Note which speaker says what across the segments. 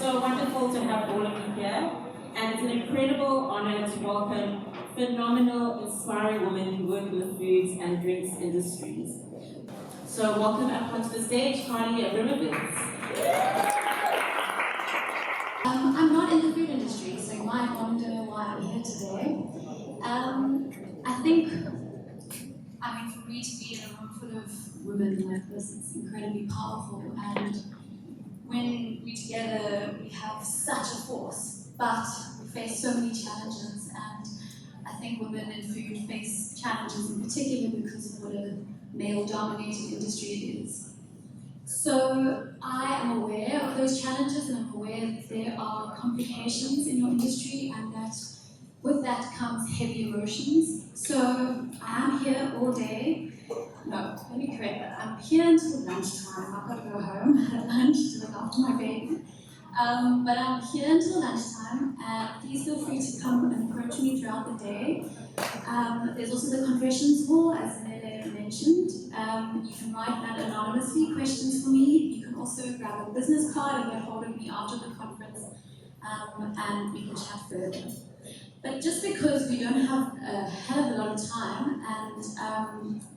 Speaker 1: so wonderful to have all of you here, and it's an incredible honor to welcome phenomenal, inspiring women who work in the foods and drinks industries. So welcome up onto the stage, Carly Riverbids.
Speaker 2: I'm not in the food industry, so you might wonder why I'm here today. I think, for me to be in a room full of women like this, it's incredibly powerful, and when we're together, we have such a force, but we face so many challenges, and I think women in food face challenges in particular because of what a male-dominated industry it is. So I am aware of those challenges, and I'm aware that there are complications in your industry, and that with that comes heavy emotions. So I am here all day. No, let me correct that. I'm here until lunchtime. I've got to go home at lunch to look after my baby. But I'm here until lunchtime, and please feel free to come and approach me throughout the day. There's also the confessions hall, as Nele mentioned. You can write that anonymously, questions for me. You can also grab a business card and get hold of me after the conference, and we can chat further. But just because we don't have a hell of a lot of time, and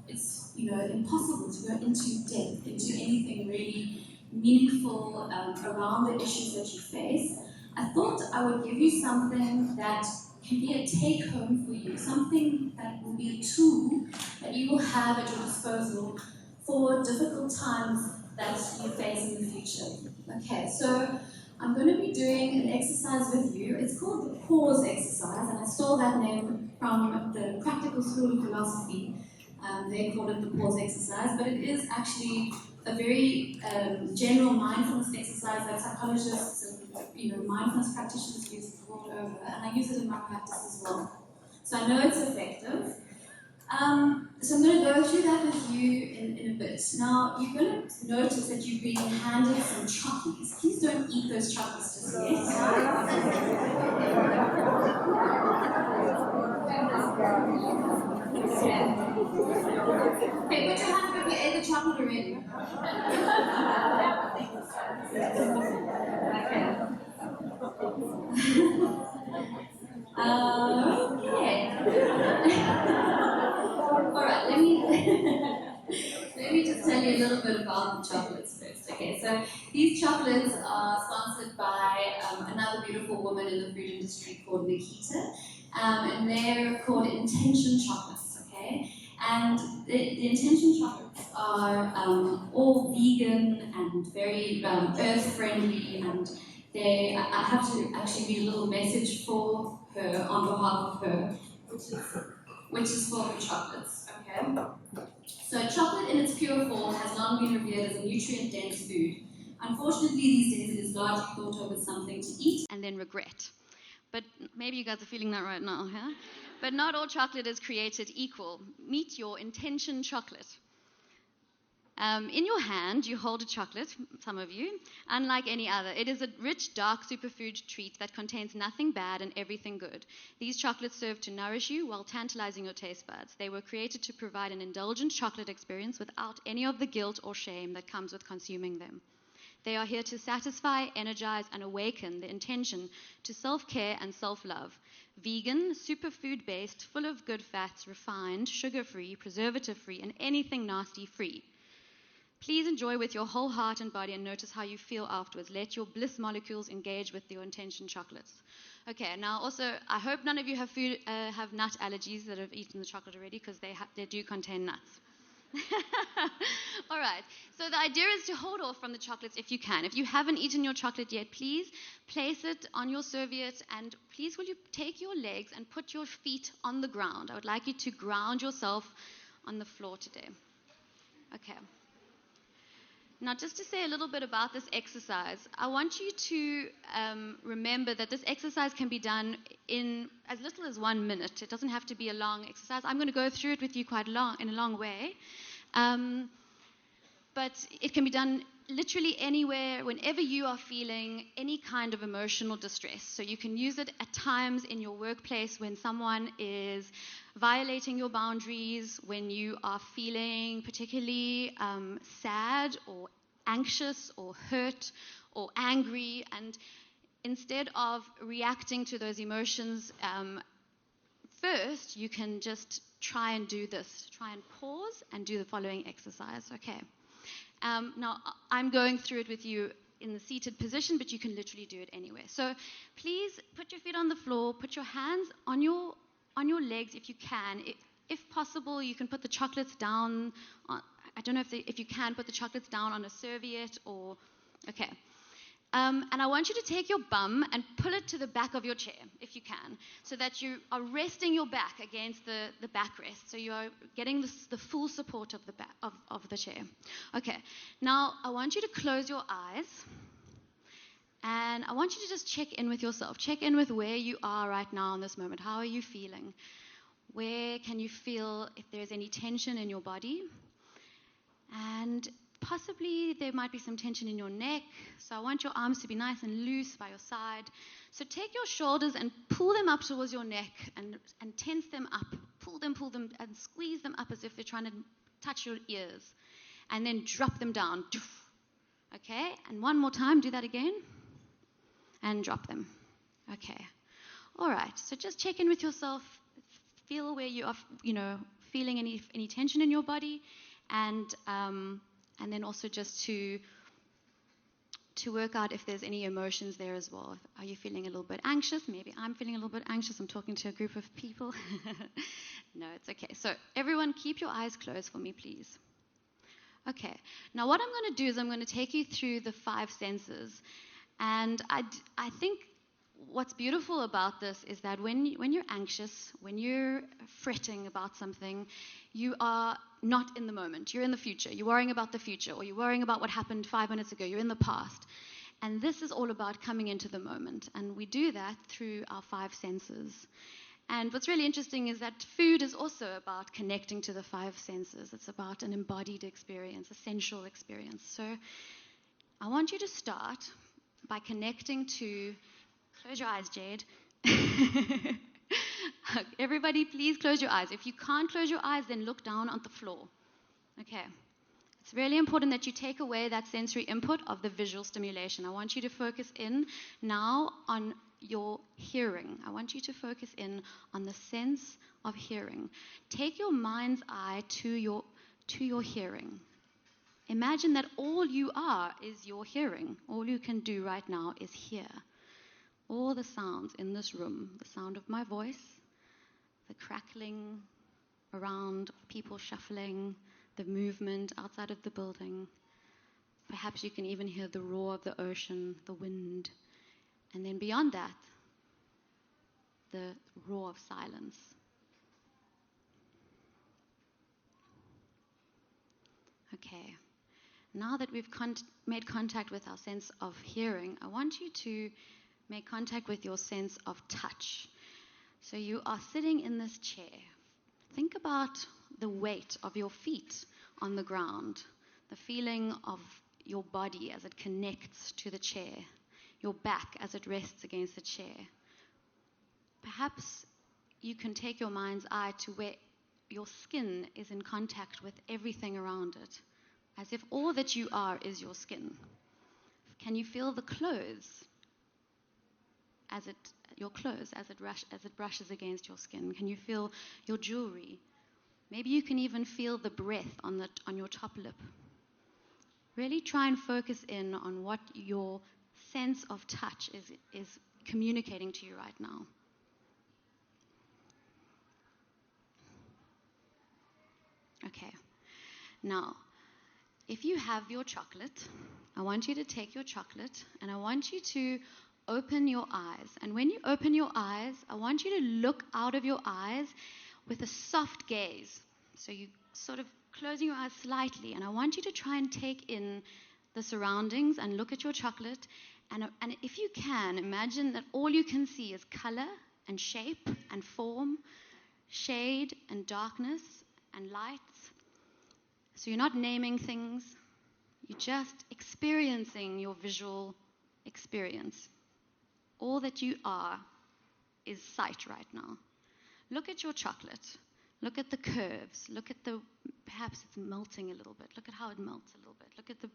Speaker 2: it's impossible to go into depth into anything really meaningful around the issues that you face, I thought I would give you something that can be a take-home for you, something that will be a tool that you will have at your disposal for difficult times that you face in the future. Okay, so I'm going to be doing an exercise with you. It's called the pause exercise, and I stole that name from the Practical School of Philosophy. They call it the pause exercise, but it is actually a very general mindfulness exercise that psychologists and mindfulness practitioners use the world over, and I use it in my practice as well. So I know it's effective. So I'm going to go through that with you in a bit. Now, you're going to notice that you've been handed some chocolates. Please don't eat those chocolates just yet. Okay, put your hands up if you ate the chocolate already. Alright, let me just tell you a little bit about the chocolates first. Okay, so these chocolates are sponsored by another beautiful woman in the food industry called Nikita, and they're called Intention Chocolates, okay? And the Intention Chocolates are all vegan and very earth-friendly, and I have to actually read a little message for her on behalf of her, which is for the chocolates, okay? So chocolate in its pure form has long been revered as a nutrient-dense food. Unfortunately, these days it is largely thought of as something to eat and then regret. But maybe you guys are feeling that right now, huh? But not all chocolate is created equal. Meet your Intention chocolate. In your hand, you hold a chocolate, some of you, unlike any other. It is a rich, dark superfood treat that contains nothing bad and everything good. These chocolates serve to nourish you while tantalizing your taste buds. They were created to provide an indulgent chocolate experience without any of the guilt or shame that comes with consuming them. They are here to satisfy, energize, and awaken the intention to self-care and self-love. Vegan, superfood-based, full of good fats, refined, sugar-free, preservative-free, and anything nasty-free. Please enjoy with your whole heart and body and notice how you feel afterwards. Let your bliss molecules engage with your Intention chocolates. Okay, now also, I hope none of you have nut allergies that have eaten the chocolate already, because they do contain nuts. All right, so the idea is to hold off from the chocolates if you can. If you haven't eaten your chocolate yet, please place it on your serviette, and please will you take your legs and put your feet on the ground. I would like you to ground yourself on the floor today. Okay. Now, just to say a little bit about this exercise, I want you to remember that this exercise can be done in as little as 1 minute. It doesn't have to be a long exercise. I'm going to go through it with you in a long way. But it can be done literally anywhere, whenever you are feeling any kind of emotional distress. So you can use it at times in your workplace when someone is violating your boundaries, when you are feeling particularly sad or anxious or hurt,
Speaker 3: or angry, and instead of reacting to those emotions first, you can just try and do this. Try and pause and do the following exercise. Okay. Now, I'm going through it with you in the seated position, but you can literally do it anywhere. So please put your feet on the floor, put your hands on your legs if you can. If possible, you can put the chocolates down. I don't know if you can put the chocolates down on a serviette or... Okay. And I want you to take your bum and pull it to the back of your chair, if you can, so that you are resting your back against the backrest, so you are getting the full support of the back of the chair. Okay, now I want you to close your eyes, and I want you to just check in with yourself. Check in with where you are right now in this moment. How are you feeling? Where can you feel if there's any tension in your body? And possibly there might be some tension in your neck, so I want your arms to be nice and loose by your side. So take your shoulders and pull them up towards your neck and tense them up. Pull them, and squeeze them up as if they're trying to touch your ears. And then drop them down. Okay, and one more time, do that again. And drop them. Okay. All right, so just check in with yourself. Feel where you are, feeling any tension in your body. And then also just to work out if there's any emotions there as well. Are you feeling a little bit anxious? Maybe I'm feeling a little bit anxious. I'm talking to a group of people. No, it's okay. So everyone keep your eyes closed for me, please. Okay. Now what I'm going to do is I'm going to take you through the 5 senses. And I think what's beautiful about this is that when you're anxious, when you're fretting about something, you are not in the moment. You're in the future. You're worrying about the future, or you're worrying about what happened 5 minutes ago. You're in the past. And this is all about coming into the moment. And we do that through our 5 senses. And what's really interesting is that food is also about connecting to the 5 senses. It's about an embodied experience, a sensual experience. So I want you to start by connecting to... Close your eyes, Jade. Everybody, please close your eyes. If you can't close your eyes, then look down on the floor. Okay. It's really important that you take away that sensory input of the visual stimulation. I want you to focus in now on your hearing. I want you to focus in on the sense of hearing. Take your mind's eye to your hearing. Imagine that all you are is your hearing. All you can do right now is hear. All the sounds in this room, the sound of my voice, the crackling around, people shuffling, the movement outside of the building. Perhaps you can even hear the roar of the ocean, the wind. And then beyond that, the roar of silence. Okay. Now that we've made contact with our sense of hearing, I want you to make contact with your sense of touch. So you are sitting in this chair. Think about the weight of your feet on the ground, the feeling of your body as it connects to the chair, your back as it rests against the chair. Perhaps you can take your mind's eye to where your skin is in contact with everything around it, as if all that you are is your skin. Can you feel the clothes? Your clothes as it brushes against your skin? Can you feel your jewelry? Maybe you can even feel the breath on your top lip. Really try and focus in on what your sense of touch is communicating to you right now. Okay. Now, if you have your chocolate, I want you to take your chocolate and I want you to open your eyes. And when you open your eyes, I want you to look out of your eyes with a soft gaze. So you sort of closing your eyes slightly, and I want you to try and take in the surroundings and look at your chocolate. And if you can, imagine that all you can see is color and shape and form, shade and darkness and lights. So you're not naming things, you're just experiencing your visual experience. All that you are is sight right now. Look at your chocolate. Look at the curves. Look at perhaps it's melting a little bit. Look at how it melts a little bit. Look at the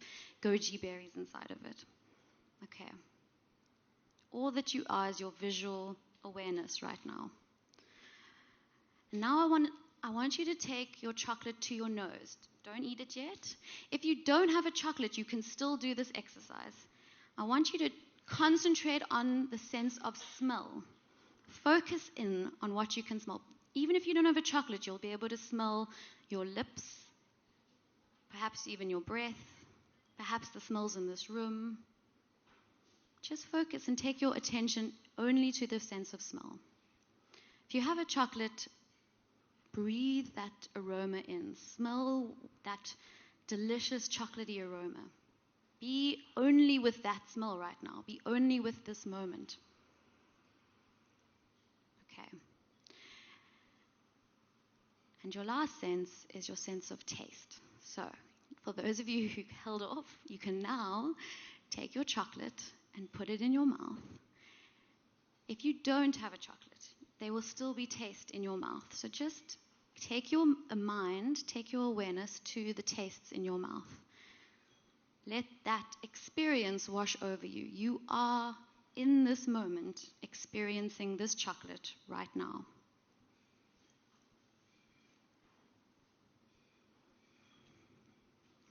Speaker 3: goji berries inside of it. Okay. All that you are is your visual awareness right now. Now I want you to take your chocolate to your nose. Don't eat it yet. If you don't have a chocolate, you can still do this exercise. I want you to concentrate on the sense of smell. Focus in on what you can smell. Even if you don't have a chocolate, you'll be able to smell your lips, perhaps even your breath, perhaps the smells in this room. Just focus and take your attention only to the sense of smell. If you have a chocolate, breathe that aroma in. Smell that delicious chocolatey aroma. Be only with that smell right now. Be only with this moment. Okay. And your last sense is your sense of taste. So, for those of you who held off, you can now take your chocolate and put it in your mouth. If you don't have a chocolate, there will still be taste in your mouth. So just take your mind, take your awareness to the tastes in your mouth. Let that experience wash over you. You are, in this moment, experiencing this chocolate right now.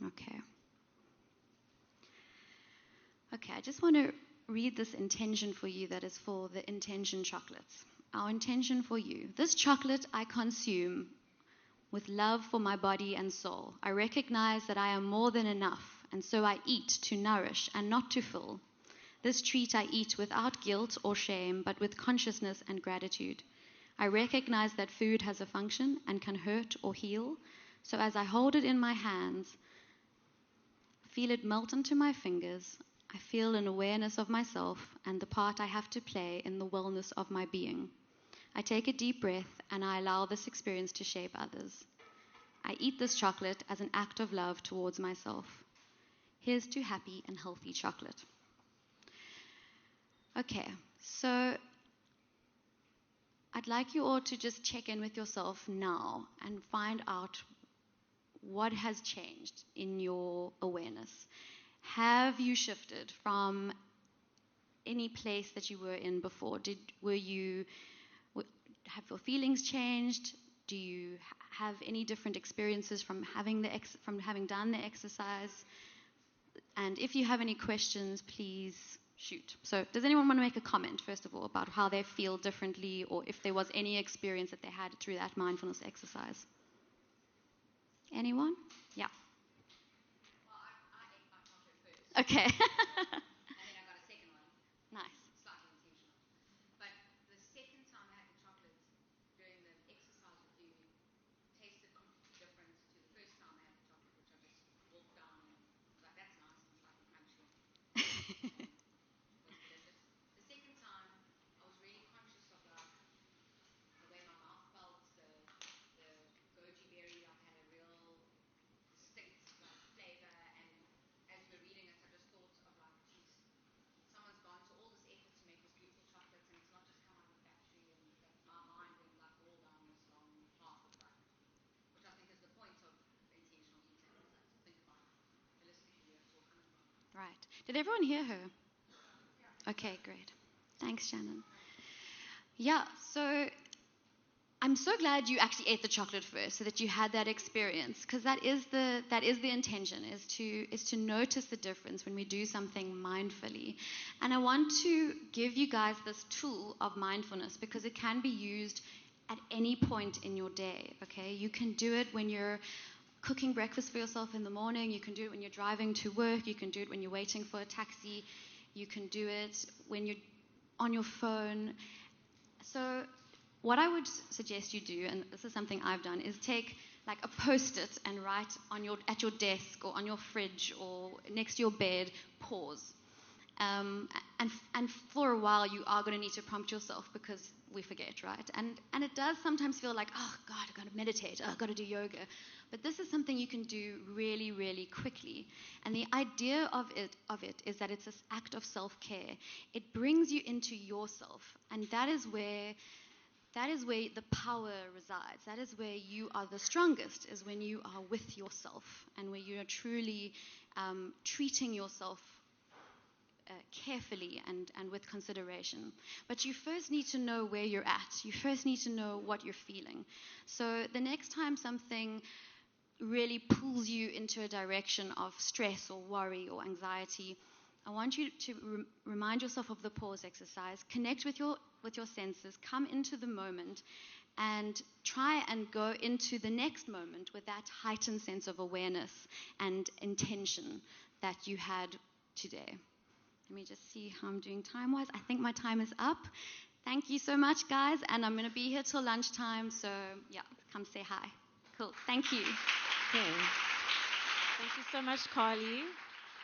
Speaker 3: Okay. Okay, I just want to read this intention for you that is for the intention chocolates. Our intention for you. This chocolate I consume with love for my body and soul. I recognize that I am more than enough, and so I eat to nourish and not to fill. This treat I eat without guilt or shame, but with consciousness and gratitude. I recognize that food has a function and can hurt or heal, so as I hold it in my hands, feel it melt into my fingers, I feel an awareness of myself and the part I have to play in the wellness of my being. I take a deep breath and I allow this experience to shape others. I eat this chocolate as an act of love towards myself. Here's to happy and healthy chocolate. Okay, so I'd like you all to just check in with yourself now and find out what has changed in your awareness. Have you shifted from any place that you were in before? Have your feelings changed? Do you have any different experiences from having done the exercise? And if you have any questions, please shoot. So does anyone want to make a comment, first of all, about how they feel differently, or if there was any experience that they had through that mindfulness exercise? Anyone? Yeah.
Speaker 2: Well, I ate my chocolate first.
Speaker 3: Okay.
Speaker 2: And then I got a second one.
Speaker 3: Nice.
Speaker 2: Slightly intentional. But the second time I had the chocolate during the exercise with you tasted completely different to the first time I had the chocolate, which I just walked down and was like, that's nice and slightly crunchy. Was delicious. The second time, I was really conscious of like the way my mouth felt, the goji berry like had a real distinct like flavor, and as you were reading it, I just thought of like, geez, someone's gone to all this effort to make this beautiful chocolate, and it's not just come out of a factory, and that my mind went like all down this long path of like, which I think is the point of intentional eating, is like to think about holistically where it's all coming from.
Speaker 3: Right. Did everyone hear her? Okay, great. Thanks, Shannon. Yeah, so I'm so glad you actually ate the chocolate first, so that you had that experience, because that is the intention, is to notice the difference when we do something mindfully. And I want to give you guys this tool of mindfulness because it can be used at any point in your day. Okay, you can do it when you're cooking breakfast for yourself in the morning. You can do it when you're driving to work. You can do it when you're waiting for a taxi. You can do it when you're on your phone. So what I would suggest you do, and this is something I've done, is take like a post-it and write at your desk or on your fridge or next to your bed, pause. And for a while you are going to need to prompt yourself because we forget, right? And it does sometimes feel like, oh God, I've got to meditate, oh, I've got to do yoga. But this is something you can do really, really quickly. And the idea of it is that it's this act of self-care. It brings you into yourself, and that is where the power resides. That is where you are the strongest, is when you are with yourself and where you are truly treating yourself carefully and with consideration. But you first need to know where you're at. You first need to know what you're feeling. So the next time something really pulls you into a direction of stress or worry or anxiety, I want you to remind yourself of the pause exercise, connect with your senses, come into the moment, and try and go into the next moment with that heightened sense of awareness and intention that you had today. Let me just see how I'm doing time-wise. I think my time is up. Thank you so much, guys, and I'm going to be here till lunchtime, so yeah, come say hi. Cool, thank you.
Speaker 4: Okay. Thank you so much, Carly.